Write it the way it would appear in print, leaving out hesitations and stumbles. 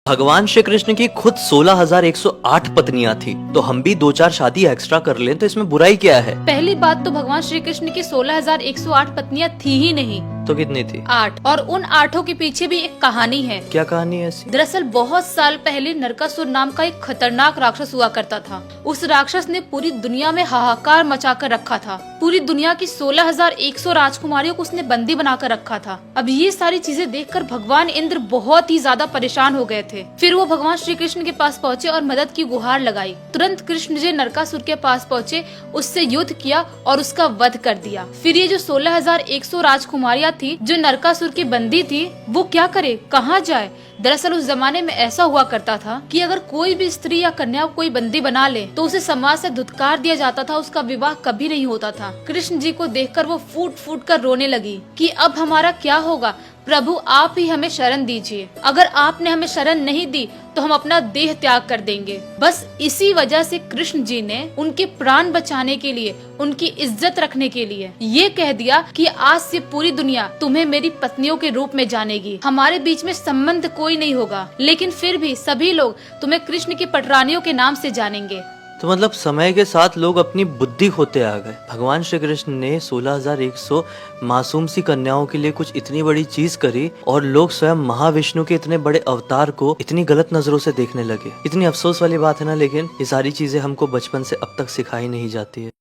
भगवान श्री कृष्ण की खुद 16,108 पत्नियां थी, तो हम भी 2-4 शादी एक्स्ट्रा कर लें तो इसमें बुराई क्या है। पहली बात तो भगवान श्री कृष्ण की 16,108 पत्नियां थी ही नहीं, तो कितनी थी? 8। और उन 8 के पीछे भी एक कहानी है। क्या कहानी है ऐसी? दरअसल बहुत साल पहले नरकासुर नाम का एक खतरनाक राक्षस हुआ करता था। उस राक्षस ने पूरी दुनिया में हाहाकार मचा कर रखा था। पूरी दुनिया की 16,100 राजकुमारियों को उसने बंदी बनाकर रखा था। अब ये सारी चीजें देखकर भगवान इंद्र बहुत ही ज्यादा परेशान हो गए थे। फिर वो भगवान श्री कृष्ण के पास पहुँचे और मदद की गुहार लगाई। तुरंत कृष्ण जी नरकासुर के पास पहुँचे, उससे युद्ध किया और उसका वध कर दिया। फिर ये जो 16,100 राजकुमारियां थी जो नरकासुर की बंदी थी, वो क्या करे, कहाँ जाए। दरअसल उस जमाने में ऐसा हुआ करता था कि अगर कोई भी स्त्री या कन्या को कोई बंदी बना ले तो उसे समाज से धुतकार दिया जाता था, उसका विवाह कभी नहीं होता था। कृष्ण जी को देखकर वो फूट फूट कर रोने लगी कि अब हमारा क्या होगा, प्रभु आप ही हमें शरण दीजिए। अगर आपने हमें शरण नहीं दी तो हम अपना देह त्याग कर देंगे। बस इसी वजह से कृष्ण जी ने उनके प्राण बचाने के लिए, उनकी इज्जत रखने के लिए ये कह दिया कि आज से पूरी दुनिया तुम्हें मेरी पत्नियों के रूप में जानेगी। हमारे बीच में संबंध कोई नहीं होगा, लेकिन फिर भी सभी लोग तुम्हें कृष्ण की पटरानियों के नाम से जानेंगे। तो मतलब समय के साथ लोग अपनी बुद्धि खोते आ गए। भगवान श्री कृष्ण ने 16,100 मासूम सी कन्याओं के लिए कुछ इतनी बड़ी चीज करी और लोग स्वयं महाविष्णु के इतने बड़े अवतार को इतनी गलत नजरों से देखने लगे। इतनी अफसोस वाली बात है ना, लेकिन ये सारी चीजें हमको बचपन से अब तक सिखाई नहीं जाती है।